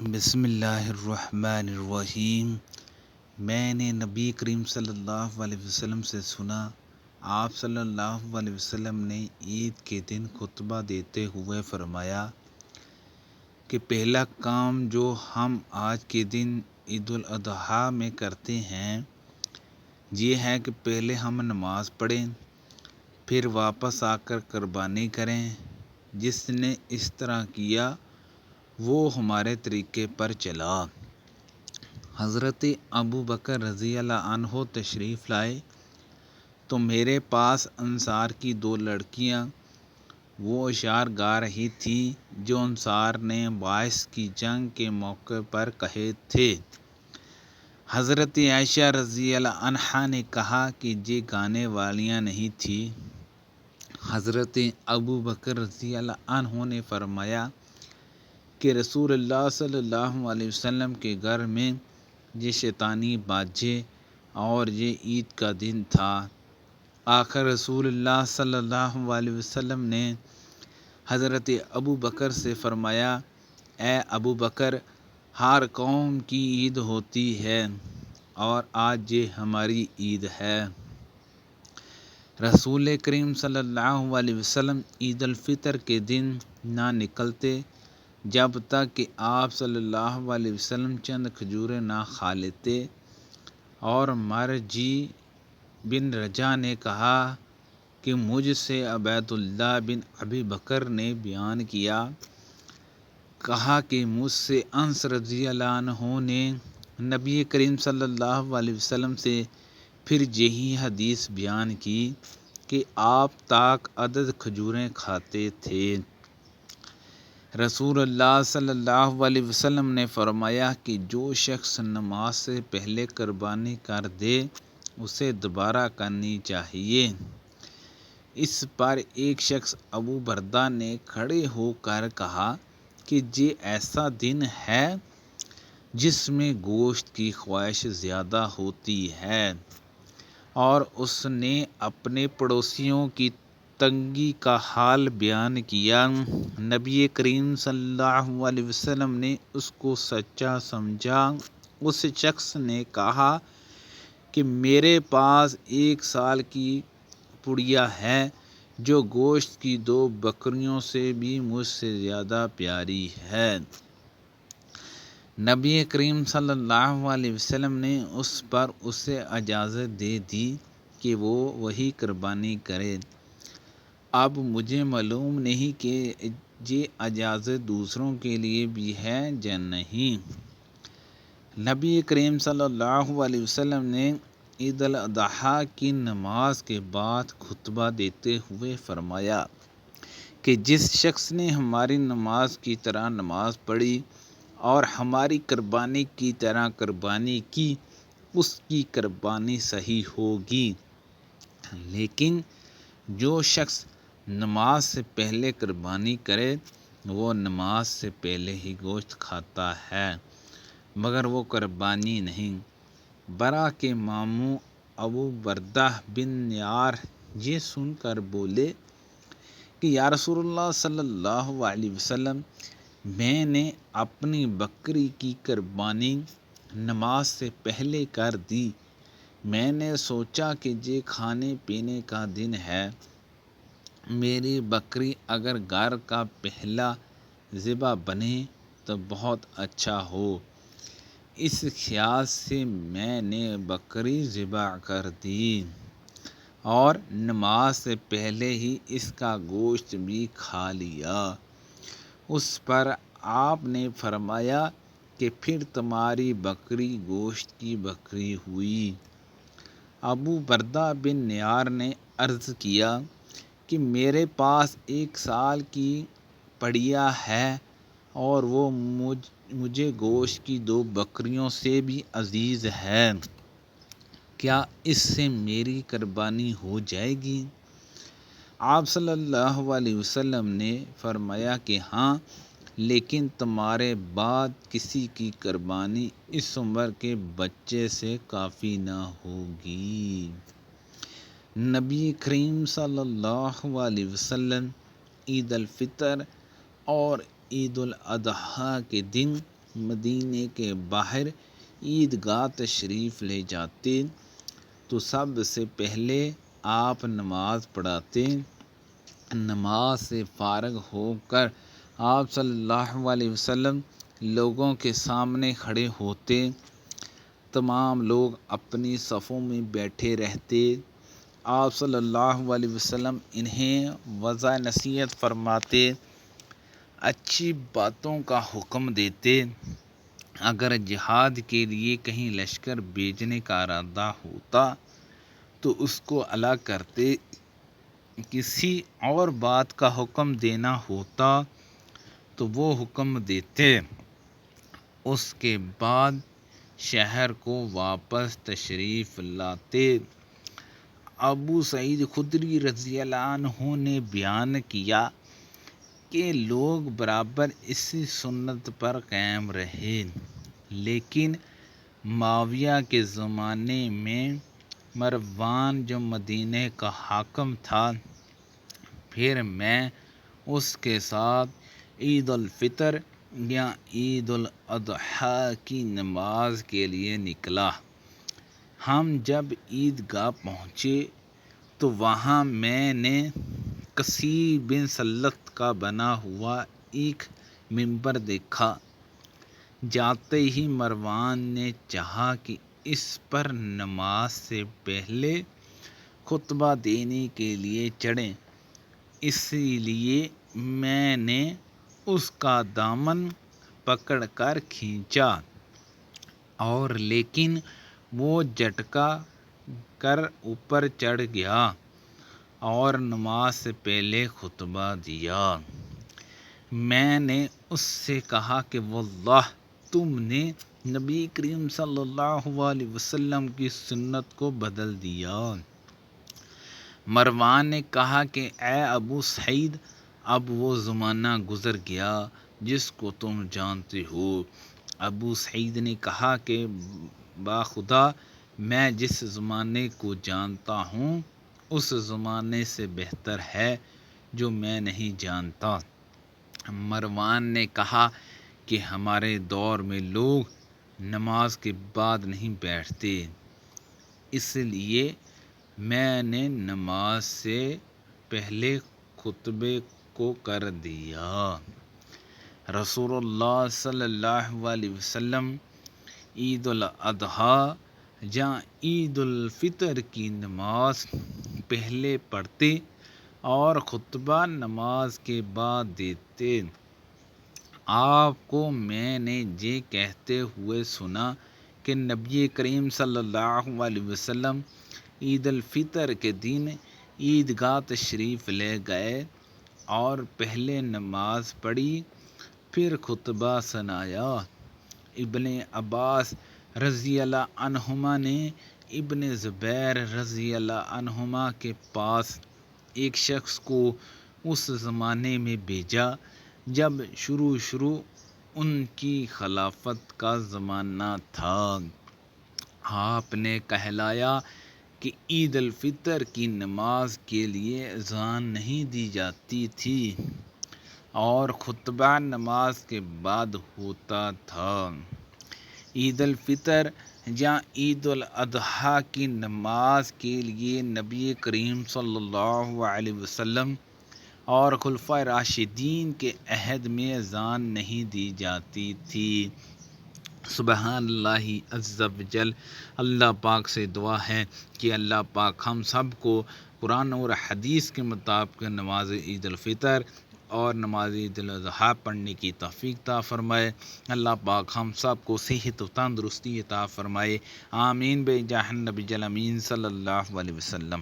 بسم اللہ الرحمن الرحیم۔ میں نے نبی کریم صلی اللہ علیہ وسلم سے سنا، آپ صلی اللہ علیہ وسلم نے عید کے دن خطبہ دیتے ہوئے فرمایا کہ پہلا کام جو ہم آج کے دن عید الاضحیٰ میں کرتے ہیں یہ ہے کہ پہلے ہم نماز پڑھیں، پھر واپس آ کر قربانی کریں۔ جس نے اس طرح کیا وہ ہمارے طریقے پر چلا۔ حضرت ابو بکر رضی اللہ عنہ تشریف لائے تو میرے پاس انصار کی 2 لڑکیاں وہ اشعار گا رہی تھیں جو انصار نے باعث کی جنگ کے موقع پر کہے تھے۔ حضرت عائشہ رضی اللہ عنہا نے کہا کہ یہ گانے والیاں نہیں تھیں۔ حضرت ابو بکر رضی اللہ عنہ نے فرمایا کہ رسول اللہ صلی اللہ علیہ وسلم کے گھر میں یہ شیطانی باجے اور یہ عید کا دن تھا۔ آخر رسول اللہ صلی اللہ علیہ وسلم نے حضرت ابو بکر سے فرمایا، اے ابو بکر، ہر قوم کی عید ہوتی ہے اور آج یہ ہماری عید ہے۔ رسول کریم صلی اللہ علیہ وسلم عید الفطر کے دن نہ نکلتے جب تک کہ آپ صلی اللہ علیہ وسلم چند کھجوریں نہ کھا لیتے، اور مرجی بن رجا نے کہا کہ مجھ سے عبید اللہ بن ابی بکر نے بیان کیا، کہا کہ مجھ سے انس رضی اللہ عنہ نے نبی کریم صلی اللہ علیہ وسلم سے پھر یہی حدیث بیان کی کہ آپ تاک عدد کھجوریں کھاتے تھے۔ رسول اللہ صلی اللہ علیہ وسلم نے فرمایا کہ جو شخص نماز سے پہلے قربانی کر دے اسے دوبارہ کرنی چاہیے۔ اس پر ایک شخص ابو بردہ نے کھڑے ہو کر کہا کہ یہ ایسا دن ہے جس میں گوشت کی خواہش زیادہ ہوتی ہے، اور اس نے اپنے پڑوسیوں کی تنگی کا حال بیان کیا۔ نبی کریم صلی اللہ علیہ وسلم نے اس کو سچا سمجھا۔ اس شخص نے کہا کہ میرے پاس 1 سال کی پڑیا ہے جو گوشت کی 2 بکریوں سے بھی مجھ سے زیادہ پیاری ہے۔ نبی کریم صلی اللہ علیہ وسلم نے اس پر اسے اجازت دے دی کہ وہ وہی قربانی کرے۔ اب مجھے معلوم نہیں کہ یہ اجازت دوسروں کے لیے بھی ہے یا نہیں۔ نبی کریم صلی اللہ علیہ وسلم نے عید الاضحیٰ کی نماز کے بعد خطبہ دیتے ہوئے فرمایا کہ جس شخص نے ہماری نماز کی طرح نماز پڑھی اور ہماری قربانی کی طرح قربانی کی اس کی قربانی صحیح ہوگی، لیکن جو شخص نماز سے پہلے قربانی کرے وہ نماز سے پہلے ہی گوشت کھاتا ہے مگر وہ قربانی نہیں۔ برا کے ماموں ابو بردہ بن نیار یہ سن کر بولے کہ یا رسول اللہ صلی اللہ علیہ وسلم، میں نے اپنی بکری کی قربانی نماز سے پہلے کر دی۔ میں نے سوچا کہ یہ کھانے پینے کا دن ہے، میری بکری اگر گھر کا پہلا ذبح بنے تو بہت اچھا ہو۔ اس خیال سے میں نے بکری ذبح کر دی اور نماز سے پہلے ہی اس کا گوشت بھی کھا لیا۔ اس پر آپ نے فرمایا کہ پھر تمہاری بکری گوشت کی بکری ہوئی۔ ابو بردہ بن نیار نے عرض کیا کہ میرے پاس 1 سال کی پڑیا ہے اور وہ مجھے گوشت کی 2 بکریوں سے بھی عزیز ہے، کیا اس سے میری قربانی ہو جائے گی؟ آپ صلی اللہ علیہ وسلم نے فرمایا کہ ہاں، لیکن تمہارے بعد کسی کی قربانی اس عمر کے بچے سے کافی نہ ہوگی۔ نبی کریم صلی اللہ علیہ وسلم عید الفطر اور عید الاضحیٰ کے دن مدینے کے باہر عیدگاہ تشریف لے جاتے تو سب سے پہلے آپ نماز پڑھاتے۔ نماز سے فارغ ہو کر آپ صلی اللہ علیہ وسلم لوگوں کے سامنے کھڑے ہوتے۔ تمام لوگ اپنی صفوں میں بیٹھے رہتے۔ آپ صلی اللہ علیہ وسلم انہیں وعظ نصیحت فرماتے، اچھی باتوں کا حکم دیتے۔ اگر جہاد کے لیے کہیں لشکر بھیجنے کا ارادہ ہوتا تو اس کو الگ کرتے۔ کسی اور بات کا حکم دینا ہوتا تو وہ حکم دیتے۔ اس کے بعد شہر کو واپس تشریف لاتے۔ ابو سعید خدری رضی اللہ عنہ نے بیان کیا کہ لوگ برابر اسی سنت پر قائم رہے، لیکن معاویہ کے زمانے میں مروان جو مدینے کا حاکم تھا، پھر میں اس کے ساتھ عید الفطر یا عید الاضحیٰ کی نماز کے لیے نکلا۔ ہم جب عیدگاہ پہنچے تو وہاں میں نے کثیر بن سلت کا بنا ہوا ایک منبر دیکھا۔ جاتے ہی مروان نے چاہا کہ اس پر نماز سے پہلے خطبہ دینے کے لیے چڑھیں، اسی لیے میں نے اس کا دامن پکڑ کر کھینچا، اور لیکن وہ جھٹکا کر اوپر چڑھ گیا اور نماز سے پہلے خطبہ دیا۔ میں نے اس سے کہا کہ واللہ تم نے نبی کریم صلی اللہ علیہ وسلم کی سنت کو بدل دیا۔ مروان نے کہا کہ اے ابو سعید، اب وہ زمانہ گزر گیا جس کو تم جانتے ہو۔ ابو سعید نے کہا کہ باخدا میں جس زمانے کو جانتا ہوں اس زمانے سے بہتر ہے جو میں نہیں جانتا۔ مروان نے کہا کہ ہمارے دور میں لوگ نماز کے بعد نہیں بیٹھتے، اس لیے میں نے نماز سے پہلے خطبے کو کر دیا۔ رسول اللہ صلی اللہ علیہ وسلم عید الاضحیٰ یا عید الفطر کی نماز پہلے پڑھتے اور خطبہ نماز کے بعد دیتے۔ آپ کو میں نے یہ کہتے ہوئے سنا کہ نبی کریم صلی اللہ علیہ وسلم عید الفطر کے دن عیدگاہ تشریف لے گئے اور پہلے نماز پڑھی، پھر خطبہ سنایا۔ ابن عباس رضی اللہ عنہما نے ابن زبیر رضی اللہ عنہما کے پاس ایک شخص کو اس زمانے میں بھیجا جب شروع ان کی خلافت کا زمانہ تھا۔ آپ نے کہلایا کہ عید الفطر کی نماز کے لیے اذان نہیں دی جاتی تھی اور خطبہ نماز کے بعد ہوتا تھا۔ عید الفطر یا عید الاضحیٰ کی نماز کے لیے نبی کریم صلی اللہ علیہ وسلم اور خلفائے راشدین کے عہد میں اذان نہیں دی جاتی تھی۔ سبحان اللہ عز و جل۔ اللہ پاک سے دعا ہے کہ اللہ پاک ہم سب کو قرآن اور حدیث کے مطابق نماز عید الفطر اور نماز عید الاضحیٰ پڑھنے کی توفیق عطا فرمائے۔ اللہ پاک ہم سب کو صحت و تندرستی عطا فرمائے۔ آمین بجاہ النبی الامین صلی اللہ علیہ وسلم۔